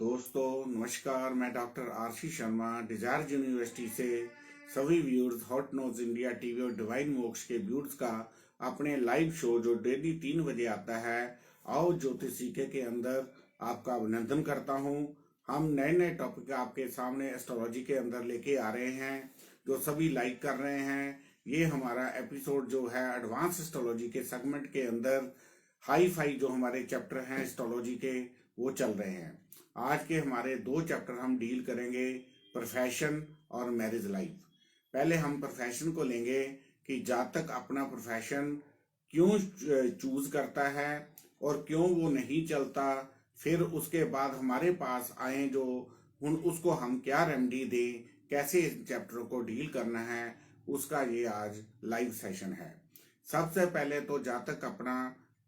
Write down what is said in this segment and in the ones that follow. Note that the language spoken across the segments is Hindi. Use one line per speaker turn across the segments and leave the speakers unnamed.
दोस्तों नमस्कार। मैं doctor RC Sharma Desire University से सभी viewers Hot News India TV और डिवाइन मोक्ष के व्यूअर्स का अपने लाइव शो जो डेली 3 बजे आता है आओ ज्योतिष सीखे के अंदर आपका अभिनंदन करता हूं। हम नए नए टॉपिक आपके सामने एस्ट्रोलॉजी के अंदर लेके आ रहे हैं जो सभी लाइक कर रहे हैं। ये हमारा एपिसोड जो है एडवांस एस्ट्रोलॉजी के सेगमेंट के अंदर हाई फाई जो हमारे चैप्टर हैं एस्ट्रोलॉजी के वो चल रहे हैं। आज के हमारे 2 चैप्टर हम डील करेंगे प्रोफेशन और मैरिज लाइफ। पहले हम प्रोफेशन को लेंगे कि जातक अपना प्रोफेशन क्यों चूज करता है और क्यों वो नहीं चलता। फिर उसके बाद हमारे पास आए जो उसको हम क्या रेमेडी दें, कैसे इस चैप्टर को डील करना है, उसका ये आज लाइव सेशन है। सबसे पहले तो जातक अपना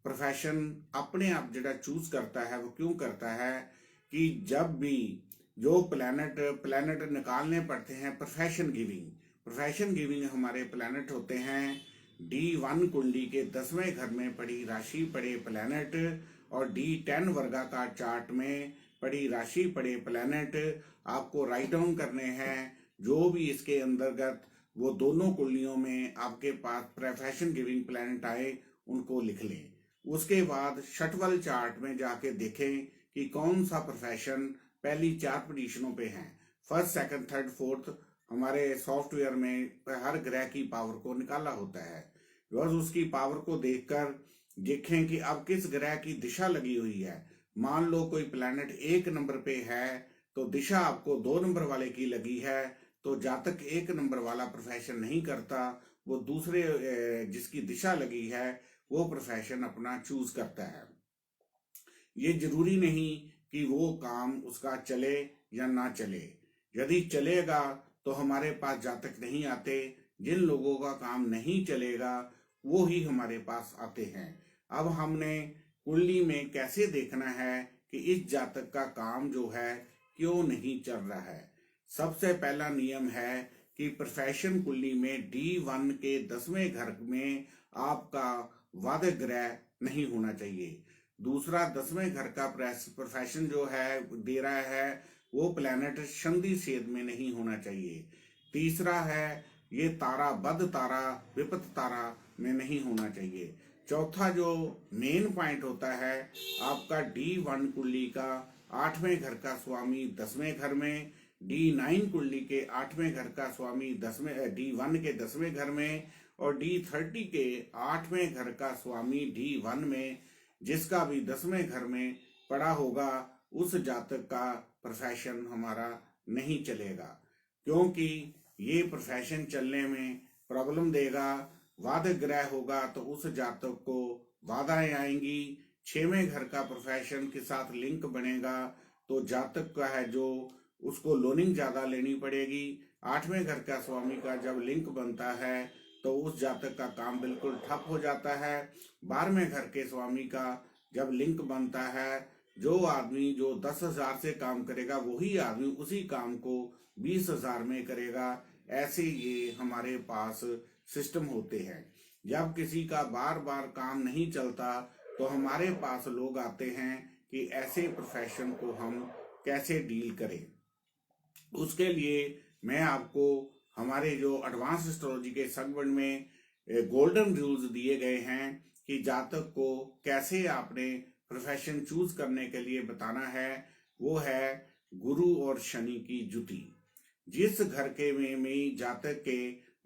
प्रोफेशन अपने आप जरा चूज करता है वो क्यों करता है कि जब भी जो प्लैनेट निकालने पड़ते हैं प्रोफेशन गिविंग हमारे प्लैनेट होते हैं। D1 कुंडली के 10वें घर में पड़ी राशि पड़े प्लैनेट और D10 वर्गाकार चार्ट में पड़ी राशि पड़े प्लैनेट आपको राइट डाउन करने हैं। जो भी इसके अंतर्गत वो दोनों कुंडलियों में आपके पास प्रोफेशन गिविंग प्लैनेट आए उनको लिख लें। उसके बाद शटवल चार्ट में जाके देखें कि कौन सा प्रोफेशन पहली 4 पोजीशनों पे है। फर्स्ट सेकंड थर्ड फोर्थ हमारे सॉफ्टवेयर में हर ग्रह की पावर को निकाला होता है। बस उसकी पावर को देखकर देखें कि अब किस ग्रह की दिशा लगी हुई है। मान लो कोई प्लैनेट 1 नंबर पे है तो दिशा आपको 2 नंबर वाले की लगी है तो जातक 1 नंबर वाला प्रोफेशन नहीं करता, वो दूसरे जिसकी दिशा लगी है वो प्रोफेशन अपना चूज करता है। ये जरूरी नहीं कि वो काम उसका चले या ना चले। यदि चलेगा तो हमारे पास जातक नहीं आते। जिन लोगों का काम नहीं चलेगा वो ही हमारे पास आते हैं। अब हमने कुंडली में कैसे देखना है कि इस जातक का काम जो है क्यों नहीं चल रहा है। सबसे पहला नियम है कि प्रोफेशन कुंडली में D1 के 10वें घर में आपका वाद ग्रह नहीं होना चाहिए। दूसरा 10वें घर का प्रोफेशन जो है दे रहा है वो प्लैनेट संधि छेद में नहीं होना चाहिए। तीसरा है ये तारा बद तारा विपत तारा में नहीं होना चाहिए। चौथा जो मेन पॉइंट होता है आपका D1 कुंडली का 8वें घर का स्वामी 10वें घर में, D9 कुंडली के 8वें घर का स्वामी D1 के 10वें घर में और D30 के 8वें घर का स्वामी D1 में, जिसका भी 10वें घर में पड़ा होगा उस जातक का प्रोफेशन हमारा नहीं चलेगा, क्योंकि ये प्रोफेशन चलने में प्रॉब्लम देगा। वाद ग्रह होगा तो उस जातक को बाधाएं आएंगी। 6वें घर का प्रोफेशन के साथ लिंक बनेगा तो जातक का है जो उसको लोनिंग ज्यादा लेनी पड़ेगी। 8वें घर का स्वामी का जब लिंक बनता है तो उस जातक का काम बिल्कुल ठप हो जाता है। 12वें घर के स्वामी का जब लिंक बनता है जो आदमी जो 10,000 से काम करेगा वही आदमी उसी काम को 20,000 में करेगा। ऐसे ये हमारे पास सिस्टम होते हैं। जब किसी का बार बार काम नहीं चलता तो हमारे पास लोग आते हैं कि ऐसे प्रोफेशन को हम कैसे डील करें। उसके लिए मैं आपको हमारे जो एडवांस एस्ट्रोलॉजी के सेगमेंट में गोल्डन रूल्स दिए गए हैं कि जातक को कैसे आपने प्रोफेशन चूज करने के लिए बताना है। वो है गुरु और शनि की जुति। जिस घर के में जातक के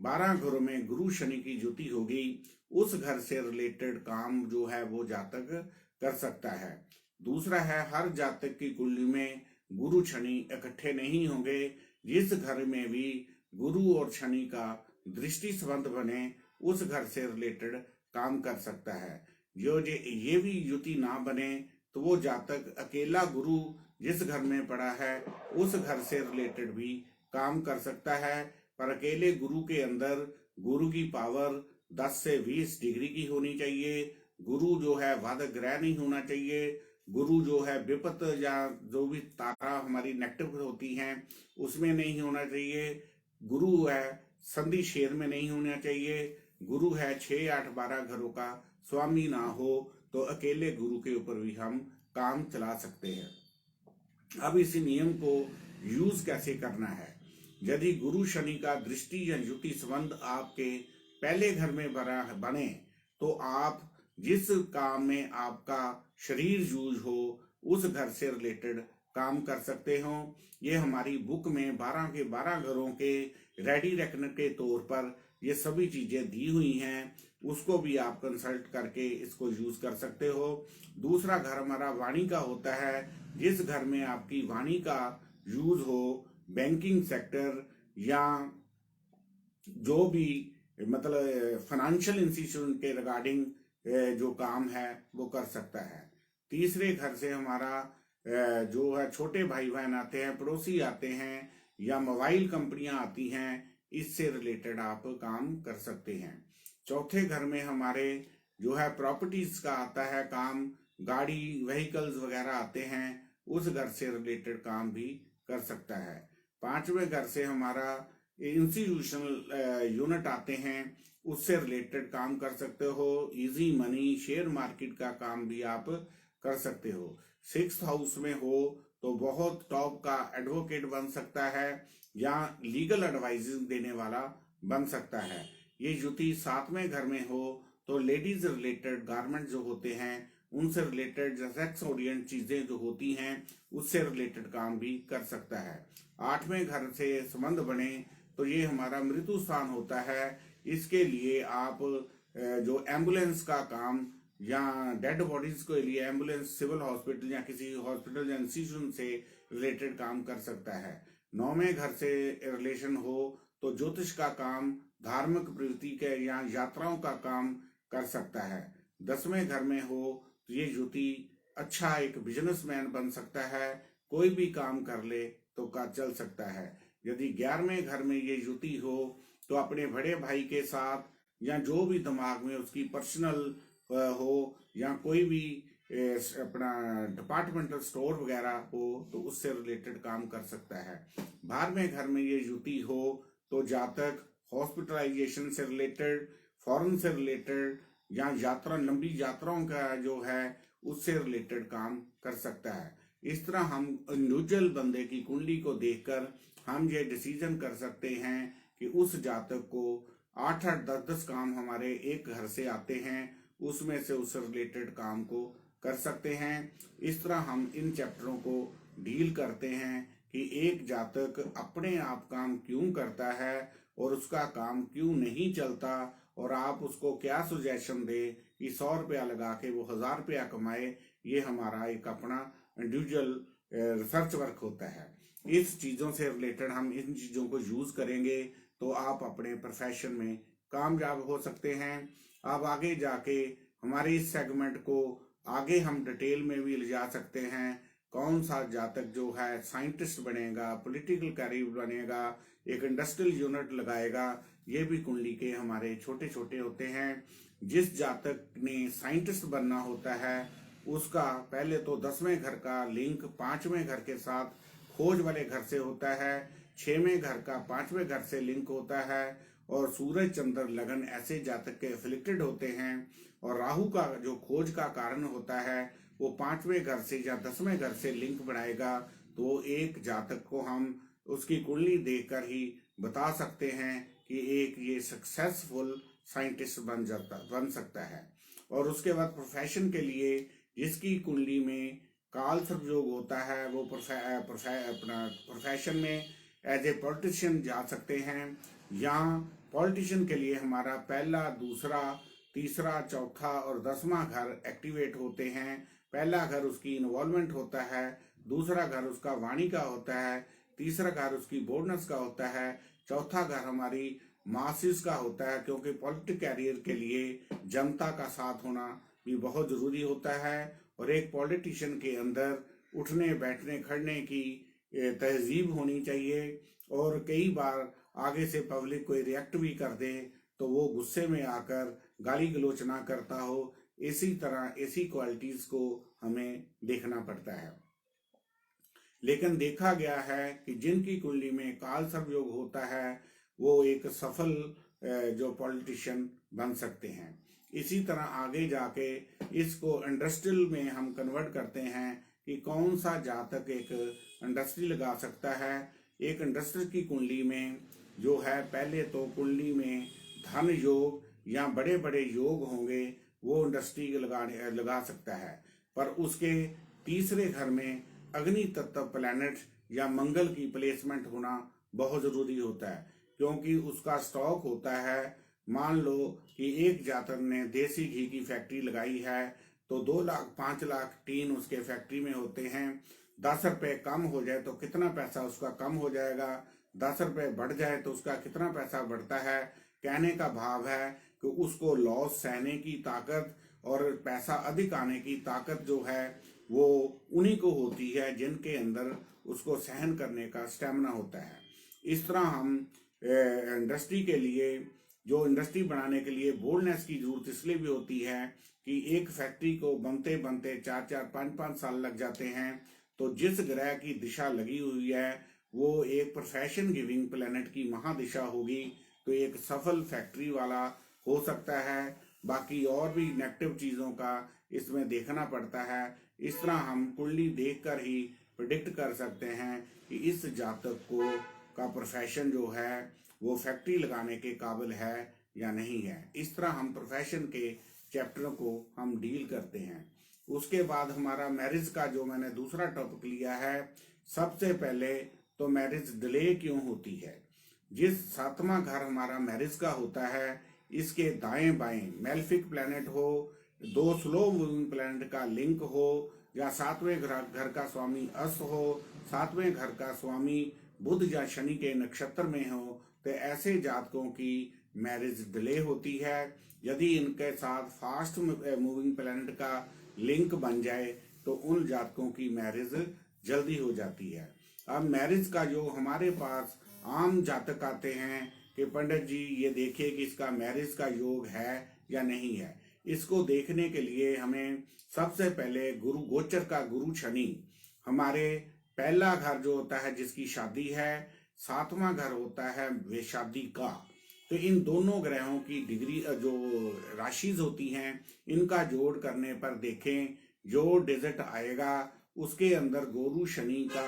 12 घरों में गुरु शनि की जुति होगी उस घर से रिलेटेड काम जो है वो जातक कर सकता है। दूसरा है हर जातक की कुंडली में गुरु शनि इकट्ठे नहीं होंगे। जिस घर में भी गुरु और शनि का दृष्टि संबंध बने उस घर से रिलेटेड काम कर सकता है। जो ये भी युति ना बने तो वो जातक अकेला गुरु जिस घर में पड़ा है उस घर से रिलेटेड भी काम कर सकता है। पर अकेले गुरु के अंदर गुरु की पावर 10 से 20 डिग्री की होनी चाहिए। गुरु जो है वाद ग्रह नहीं होना चाहिए। गुरु जो है विपत या जो भी तारा हमारी नेगेटिव होती हैं उसमें नहीं होना चाहिए। गुरु है संधि छेद में नहीं होना चाहिए। गुरु है 6, 8, 12 घरों का स्वामी ना हो तो अकेले गुरु के ऊपर भी हम काम चला सकते हैं। अब इस नियम को यूज कैसे करना है। यदि गुरु शनि का दृष्टि या युति संबंध आपके पहले घर में बने तो आप जिस काम में आपका शरीर यूज हो उस घर से रिलेटेड काम कर सकते हो। ये हमारी बुक में 12 के 12 घरों के रेडी रखने के तौर पर ये सभी चीजें दी हुई हैं, उसको भी आप कंसल्ट करके इसको यूज कर सकते हो। दूसरा घर हमारा वाणी का होता है, जिस घर में आपकी वाणी का यूज हो बैंकिंग सेक्टर या जो भी मतलब फाइनेंशियल इंस्टीट्यूशन के रिगार्डिंग जो काम है वो कर सकता है। तीसरे घर से हमारा जो है छोटे भाई बहन आते हैं, पड़ोसी आते हैं या मोबाइल कंपनियां आती हैं, इससे रिलेटेड आप काम कर सकते हैं। चौथे घर में हमारे जो है प्रॉपर्टीज का आता है काम, गाड़ी व्हीकल्स वगैरह आते हैं, उस घर से रिलेटेड काम भी कर सकता है। पांचवें घर से हमारा इंस्टीट्यूशनल यूनिट आते हैं, उससे रिलेटेड काम कर सकते हो। इजी मनी शेयर मार्केट का काम भी आप कर सकते हो। 6th हाउस में हो तो बहुत टॉप का एडवोकेट बन सकता है या लीगल एडवाइजिंग देने वाला बन सकता है। ये युति 7वें घर में हो तो लेडीज रिलेटेड गारमेंट जो होते हैं उनसे रिलेटेड सेक्स ओरिएंट चीजें जो होती हैं उससे रिलेटेड काम भी कर सकता है। 8वें घर से संबंध बने तो ये हमारा मृत्यु स्थान होता है। इसके लिए आप जो एम्बुलेंस का काम या डेड बॉडीज के लिए एम्बुलेंस सिविल हॉस्पिटल या किसी हॉस्पिटल या इंस्टीट्यूशन से रिलेटेड काम कर सकता है। 9वें घर से रिलेशन हो तो ज्योतिष का काम, धार्मिक प्रवृत्ति के या यात्राओं का काम कर सकता है। 10वें घर में हो तो ये युति अच्छा एक बिजनेसमैन बन सकता है, कोई भी काम कर ले तो का चल सकता है। यदि 11वें घर में ये युति हो तो अपने बड़े भाई के साथ या जो भी दिमाग में उसकी पर्सनल हो या कोई भी अपना डिपार्टमेंटल स्टोर वगैरह हो तो उससे रिलेटेड काम कर सकता है। 12वें घर में ये युति हो तो जातक हॉस्पिटलाइजेशन से रिलेटेड, फॉरेन से रिलेटेड या यात्रा लंबी यात्राओं का जो है उससे रिलेटेड काम कर सकता है। इस तरह हम इंडिविजुअल बंदे की कुंडली को देखकर हम ये डिसीजन कर सकते हैं कि उस जातक को 8-8, 10-10 काम हमारे एक घर से आते हैं, उसमें से उससे रिलेटेड काम को कर सकते हैं। इस तरह हम इन चैप्टरों को डील करते हैं कि एक जातक अपने आप काम क्यों करता है और उसका काम क्यों नहीं चलता, और आप उसको क्या सुजेशन दे कि 100 रुपया लगा के वो 1000 रुपया कमाए। ये हमारा एक अपना इंडिविजुअल रिसर्च वर्क होता है। इस चीज़ों से रिलेटेड हम इन चीज़ों को यूज़ करेंगे तो आप अपने प्रोफेशन में कामयाब हो सकते हैं। अब आगे जाके हमारे इस सेगमेंट को आगे हम डिटेल में भी ले जा सकते हैं। कौन सा जातक जो है साइंटिस्ट बनेगा, पॉलिटिकल कैरियर बनेगा, एक इंडस्ट्रियल यूनिट लगाएगा, ये भी कुंडली के हमारे छोटे छोटे होते हैं। जिस जातक ने साइंटिस्ट बनना होता है उसका पहले तो 10वें घर का लिंक 5वें घर के साथ खोज वाले घर से होता है, 6वें घर का 5वें घर से लिंक होता है, और सूरज चंद्र लगन ऐसे जातक के एफिलिक्टेड होते हैं। और राहु का जो खोज का कारण होता है वो 5वें घर से या 10वें घर से लिंक बनाएगा। तो एक जातक को हम उसकी कुंडली देखकर ही बता सकते हैं कि एक ये सक्सेसफुल साइंटिस्ट बन सकता है। और उसके बाद प्रोफेशन के लिए जिसकी कुंडली में काल सर्पयोग होता है वो अपना प्रोफेशन में एज ए पॉलिटिशियन जा सकते हैं। या पॉलिटिशियन के लिए हमारा पहला, दूसरा, तीसरा, चौथा और 10वां घर एक्टिवेट होते हैं। पहला घर उसकी इन्वॉल्वमेंट होता है, दूसरा घर उसका वाणी का होता है, तीसरा घर उसकी बोनस का होता है, चौथा घर हमारी मासिस का होता है, क्योंकि पॉलिटिक कैरियर के लिए जनता का साथ होना भी बहुत जरूरी होता है। और एक पॉलिटिशियन के अंदर उठने बैठने खड़ने की तहजीब होनी चाहिए। और कई बार आगे से पब्लिक कोई रिएक्ट भी कर दे तो वो गुस्से में आकर गाली गलौच ना करता हो। इसी तरह ऐसी क्वालिटीज को हमें देखना पड़ता है। लेकिन देखा गया है कि जिनकी कुंडली में काल सर्पयोग होता है वो एक सफल जो पॉलिटिशियन बन सकते हैं। इसी तरह आगे जाके इसको इंडस्ट्रियल में हम कन्वर्ट करते हैं कि कौन सा जातक एक इंडस्ट्री लगा सकता है। एक इंडस्ट्री की कुंडली में जो है, पहले तो कुंडली में धन योग या बड़े बड़े योग होंगे, वो इंडस्ट्री लगा सकता है। पर उसके तीसरे घर में अग्नि तत्व प्लैनेट या मंगल की प्लेसमेंट होना बहुत जरूरी होता है, क्योंकि उसका स्टॉक होता है। मान लो कि एक जातक ने देसी घी की फैक्ट्री लगाई है, तो 2 लाख 5 लाख टीन उसके फैक्ट्री में होते हैं। 10 रुपए कम हो जाए तो कितना पैसा उसका कम हो जाएगा, 10 रुपए बढ़ जाए तो उसका कितना पैसा बढ़ता है। कहने का भाव है कि उसको लॉस सहने की ताकत और पैसा अधिक आने की ताकत जो है वो उन्हीं को होती है जिनके अंदर उसको सहन करने का स्टेमिना होता है। इस तरह हम इंडस्ट्री के लिए, जो इंडस्ट्री बनाने के लिए बोल्डनेस की जरूरत इसलिए भी होती है कि एक फैक्ट्री को बनते बनते 4-4, 5-5 साल लग जाते हैं। तो जिस ग्रह की दिशा लगी हुई है वो एक प्रोफेशन गिविंग प्लेनेट की महादिशा होगी, तो एक सफल फैक्ट्री वाला हो सकता है। बाकी और भी नेगेटिव चीज़ों का इसमें देखना पड़ता है। इस तरह हम कुंडली देखकर ही प्रिडिक्ट कर सकते हैं कि इस जातक को का प्रोफेशन जो है वो फैक्ट्री लगाने के काबिल है या नहीं है। इस तरह हम प्रोफेशन के चैप्टर को हम डील करते हैं। उसके बाद हमारा मैरिज का जो मैंने दूसरा टॉपिक लिया है, सबसे पहले तो मैरिज डिले क्यों होती है। जिस 7वां घर हमारा मैरिज का होता है, इसके दाएं बाएं मेलेफिक प्लैनेट हो, 2 स्लो मूविंग प्लैनेट का लिंक हो, या 7वें घर का स्वामी अस्त हो, 7वें घर का स्वामी बुध या शनि के नक्षत्र में हो, तो ऐसे जातकों की मैरिज डिले होती है। यदि इनके साथ फास्ट मूविंग प्लैनेट का लिंक बन जाए तो उन जातकों की मैरिज जल्दी हो जाती है। अब मैरिज का जो हमारे पास आम जातक आते हैं कि पंडित जी ये देखिए कि इसका मैरिज का योग है या नहीं है। इसको देखने के लिए हमें सबसे पहले गुरु गोचर का गुरु शनि, हमारे पहला घर जो होता है जिसकी शादी है, 7वां घर होता है वे शादी का। तो इन दोनों ग्रहों की डिग्री जो राशिज होती हैं, इनका जोड़ करने पर देखें जो डिजिट आएगा उसके अंदर गुरु शनि का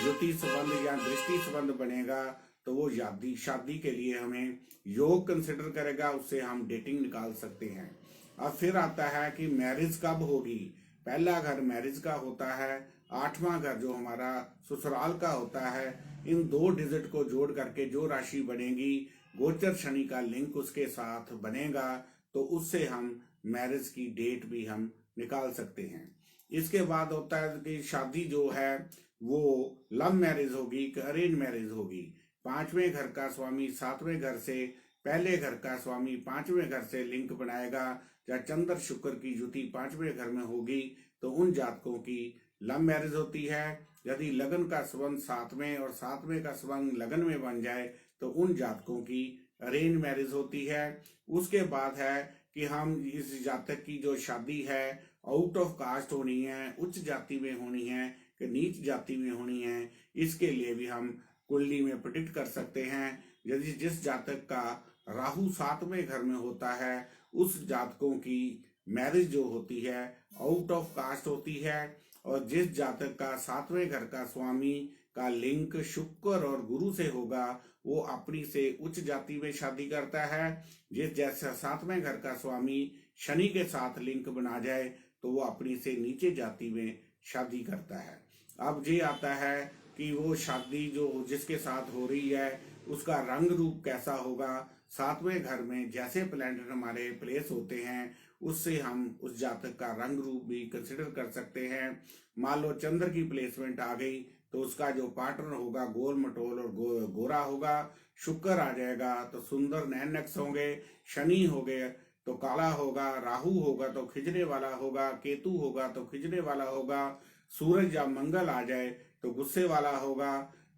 युति संबंध या दृष्टि संबंध बनेगा, तो वो शादी के लिए हमें योग कंसिडर करेगा, उससे हम डेटिंग निकाल सकते हैं। अब फिर आता है कि मैरिज कब होगी। पहला घर मैरिज का होता है, 8वां घर जो हमारा ससुराल का होता है। इन 2 डिजिट को जोड़ करके जो राशि बनेगी, गोचर शनि का लिंक उसके साथ बनेगा, तो उससे हम मैरिज की डेट भी हम निकाल सकते हैं। इसके बाद होता है कि शादी जो है वो लव मैरिज होगी कि अरेंज मैरिज होगी। 5वें घर का स्वामी 7वें घर से, पहले घर का स्वामी 5वें घर से लिंक बनाएगा, या चंद्र शुक्र की युति 5वें घर में होगी तो उन जातकों की लव मैरिज होती है। यदि लगन का संबंध 7वें और 7वें का संबंध लगन में बन जाए तो उन जातकों की अरेंज मैरिज होती है। उसके बाद है कि हम इस जातक की जो शादी है आउट ऑफ कास्ट होनी है, उच्च जाति में होनी है कि नीच जाति में होनी है, इसके लिए भी हम कुंडली में प्रिडिक्ट कर सकते हैं। यदि जिस जातक का राहु 7वें घर में होता है, उस जातकों की मैरिज जो होती है आउट ऑफ कास्ट होती है। और जिस जातक का 7वें घर का स्वामी का लिंक शुक्र और गुरु से होगा, वो अपनी से उच्च जाति में शादी करता है। जिस जैसा 7वें घर का स्वामी शनि के साथ लिंक बना जाए तो वो अपनी से नीचे जाति में शादी करता है। अब ये आता है कि वो शादी जो जिसके साथ हो रही है उसका रंग रूप कैसा होगा। 7वें घर में जैसे प्लैनेट हमारे प्लेस होते हैं उससे हम उस जातक का रंग रूप भी कंसिडर कर सकते हैं। मान लो चंद्र की प्लेसमेंट आ गई तो उसका जो पार्टनर होगा गोल मटोल और गोरा होगा। शुक्र आ जाएगा तो सुंदर नैनक्स होंगे। शनि हो गए तो काला होगा। राहु होगा तो खिजने वाला होगा। केतु होगा तो खिजने वाला होगा। सूरज या मंगल आ जाए तो गुस्से वाला होगा।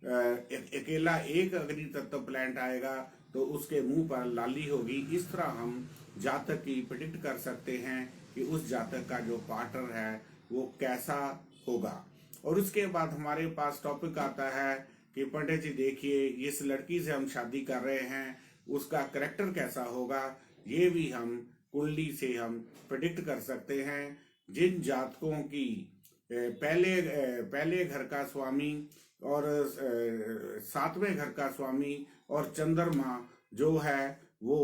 अकेला एक अग्नि तत्व प्लैनेट आएगा तो उसके मुंह पर लाली होगी। इस तरह हम जातक की प्रिडिक्ट कर सकते हैं कि उस जातक का जो पार्टनर है वो कैसा होगा। और उसके बाद हमारे पास टॉपिक आता है कि पंडित जी देखिए इस लड़की से हम शादी कर रहे हैं, उसका करेक्टर कैसा होगा। ये भी हम कुंडली से हम प्रिडिक्ट कर सकते हैं। जिन जातकों की पहले घर का स्वामी और सातवें घर का स्वामी और चंद्रमा जो है वो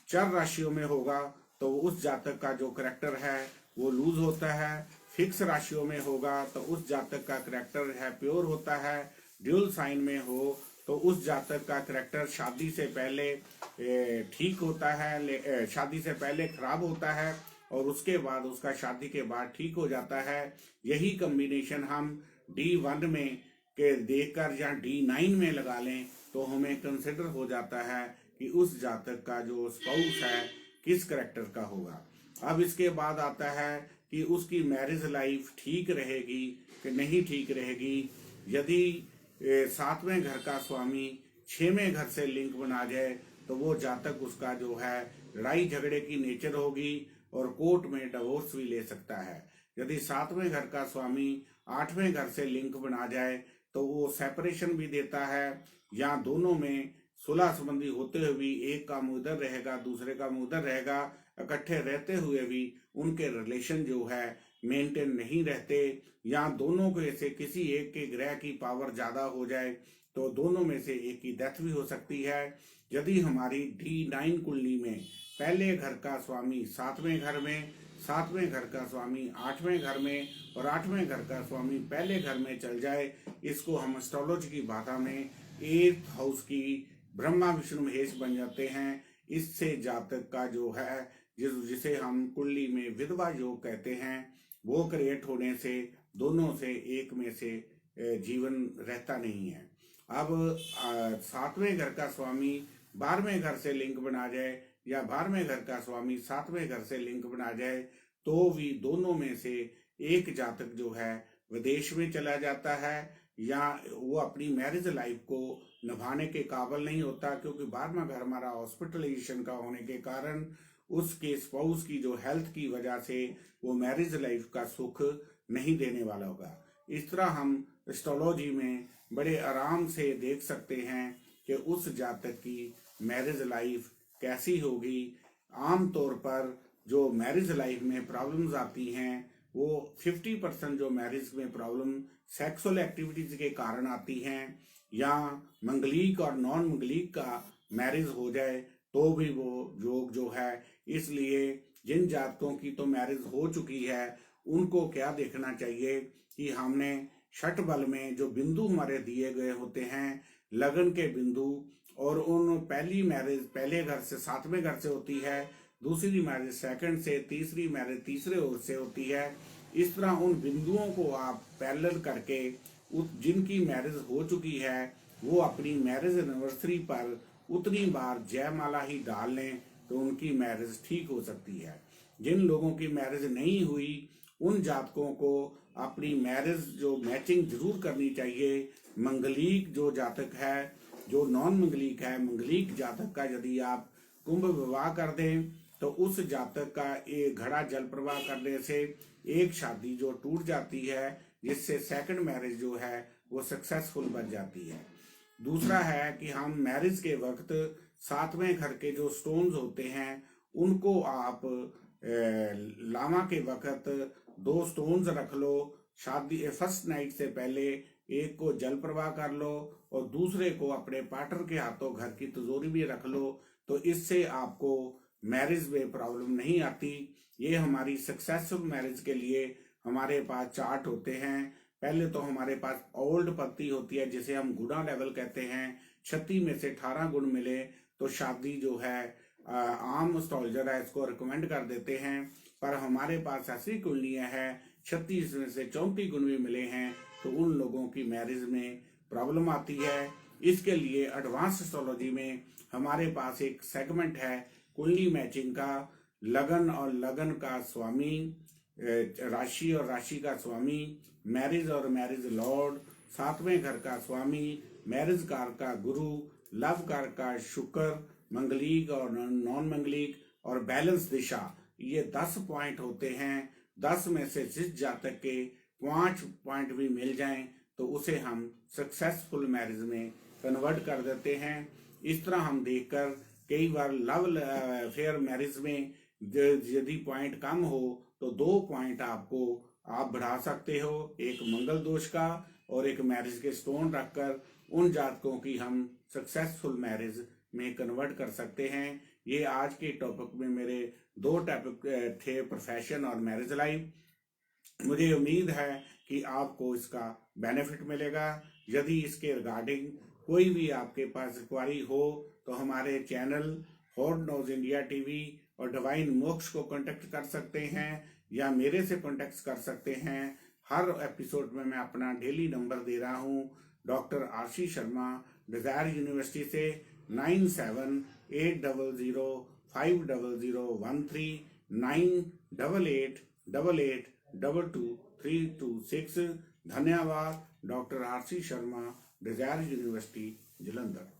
चर राशियों में होगा तो उस जातक का जो करैक्टर है वो लूज होता है। फिक्स राशियों में होगा तो उस जातक का करैक्टर है प्योर होता है। ड्यूल साइन में हो तो उस जातक का करैक्टर शादी से पहले ठीक होता है, शादी से पहले खराब होता है और उसके बाद उसका शादी के बाद ठीक हो जाता है। यही कॉम्बिनेशन हम D1 में के देखकर या D9 में लगा लें तो हमें कंसिडर हो जाता है कि उस जातक का जो स्पाउस है किस करैक्टर का होगा। अब इसके बाद आता है कि उसकी मैरिज लाइफ ठीक रहेगी कि नहीं ठीक रहेगी। यदि सातवें घर का स्वामी छवें घर से लिंक बना जाए तो वो जातक उसका जो है लड़ाई झगड़े की नेचर होगी और कोर्ट में डिवोर्स भी ले सकता है। यदि सातवें घर का स्वामी आठवें घर से लिंक बना जाए तो वो सेपरेशन भी देता है या दोनों में सुलह संबंधी होते हुए भी एक का मुंह इधर रहेगा दूसरे का मुंह उधर रहेगा, इकट्ठे रहते हुए भी उनके रिलेशन जो है मेंटेन नहीं रहते या दोनों के से किसी एक के ग्रह की पावर ज्यादा हो जाए तो दोनों में से एक की डेथ भी हो सकती है। यदि हमारी D9 कुंडली में पहले घर का स्वामी सातवें घर में, सातवें घर का स्वामी आठवें घर में और आठवें घर का स्वामी पहले घर में चल जाए, इसको हम एस्ट्रोलॉजी की भाषा में 8th हाउस की ब्रह्मा विष्णु महेश बन जाते हैं। इससे जातक का जो है जिसे हम कुंडली में विधवा योग कहते हैं वो क्रिएट होने से दोनों से एक में से जीवन रहता नहीं है। अब सातवें घर का स्वामी 12वें घर से लिंक बना जाए या 12वें घर का स्वामी सातवें घर से लिंक बना जाए तो भी दोनों में से एक जातक जो है विदेश में चला जाता है या वो अपनी मैरिज लाइफ को निभाने के काबिल नहीं होता, क्योंकि 12वां घर हमारा हॉस्पिटलाइजेशन का होने के कारण उसके स्पाउस की जो हेल्थ की वजह से वो मैरिज लाइफ का सुख नहीं देने वाला होगा। इस तरह हम एस्ट्रोलॉजी में बड़े आराम से देख सकते हैं कि उस जातक की मैरिज लाइफ कैसी होगी। आम तौर पर जो मैरिज लाइफ में प्रॉब्लम्स आती हैं वो 50% जो मैरिज में प्रॉब्लम सेक्सुअल एक्टिविटीज के कारण आती हैं या मंगलिक और नॉन मंगलिक का मैरिज हो जाए तो भी वो योग जो है। इसलिए जिन जातकों की तो मैरिज हो चुकी है उनको क्या देखना चाहिए कि हमने छठ बल में जो बिंदु हमारे दिए गए होते हैं लगन के बिंदु, और उन पहली मैरिज पहले घर से सातवें घर से होती है, दूसरी मैरिज सेकंड से, तीसरी मैरिज तीसरे ओर से होती है। इस तरह उन बिंदुओं को आप पैरेलल करके जिनकी मैरिज हो चुकी है वो अपनी मैरिज एनिवर्सरी पर उतनी बार जयमाला ही डाल लें तो उनकी मैरिज ठीक हो सकती है। जिन लोगों की मैरिज नहीं हुई उन जातकों को अपनी मैरिज जो मैचिंग जरूर करनी चाहिए। मंगलिक जो जातक है, जो नॉन मंगलिक है, मंगलिक जातक का यदि आप कुंभ विवाह कर दें तो उस जातक का एक घड़ा जल प्रवाह करने से एक शादी जो टूट जाती है जिससे सेकंड मैरिज जो है वो सक्सेसफुल बन जाती है। दूसरा है कि हम मैरिज के वक्त सातवें घर के जो स्टोन्स होते हैं उनको आप लामा के वक्त 2 स्टोन्स रख लो। शादी फर्स्ट नाइट से पहले एक को जल प्रवाह कर लो और दूसरे को अपने पार्टनर के हाथों घर की तिजोरी में रख लो, तो इससे आपको मैरिज में प्रॉब्लम नहीं आती। ये हमारी सक्सेसफुल मैरिज के लिए हमारे पास चार्ट होते हैं। पहले तो हमारे पास ओल्ड पत्ती होती है जिसे हम गुणा लेवल कहते हैं। 36 में से 18 गुण मिले तो शादी जो है आम एस्ट्रोलॉजर है इसको रिकमेंड कर देते हैं, पर हमारे पास ऐसी कुंडलियां हैं 36 में से 34 गुण भी मिले हैं तो उन लोगों की मैरिज में प्रॉब्लम आती है। इसके लिए एडवांस एस्ट्रोलॉजी में हमारे पास एक सेगमेंट है कुंडली मैचिंग का। लगन और लगन का स्वामी, राशि और राशि का स्वामी, मैरिज और मैरिज लॉर्ड, सातवें घर का स्वामी, मैरिज कार का गुरु, लव कार का शुक्र, मंगलिक और नॉन मंगलिक और बैलेंस दिशा, ये 10 पॉइंट होते हैं। 10 में से जिस जातक के 5 पॉइंट भी मिल जाएं तो उसे हम सक्सेसफुल मैरिज में कन्वर्ट कर देते हैं। इस तरह हम देखकर कई बार लव अफेयर मैरिज में यदि पॉइंट कम हो तो 2 पॉइंट आपको आप बढ़ा सकते हो। एक मंगल दोष का और एक मैरिज के स्टोन रखकर उन जातकों की हम सक्सेसफुल मैरिज में कन्वर्ट कर सकते हैं। ये आज के टॉपिक में मेरे 2 टॉपिक थे, प्रोफेशन और मैरिज लाइफ। मुझे उम्मीद है कि आपको इसका बेनिफिट मिलेगा। यदि इसके रिगार्डिंग कोई भी आपके पास इंक्वायरी हो तो हमारे channel hot news India TV और डिवाइन मोक्ष को कांटेक्ट कर सकते हैं या मेरे से कांटेक्ट कर सकते हैं। हर एपिसोड में मैं अपना डेली नंबर दे रहा हूँ। Doctor RC Sharma, Desire University से 9780050013 9888222326। धन्यवाद। Doctor RC Sharma, Desire University, Jalandhar.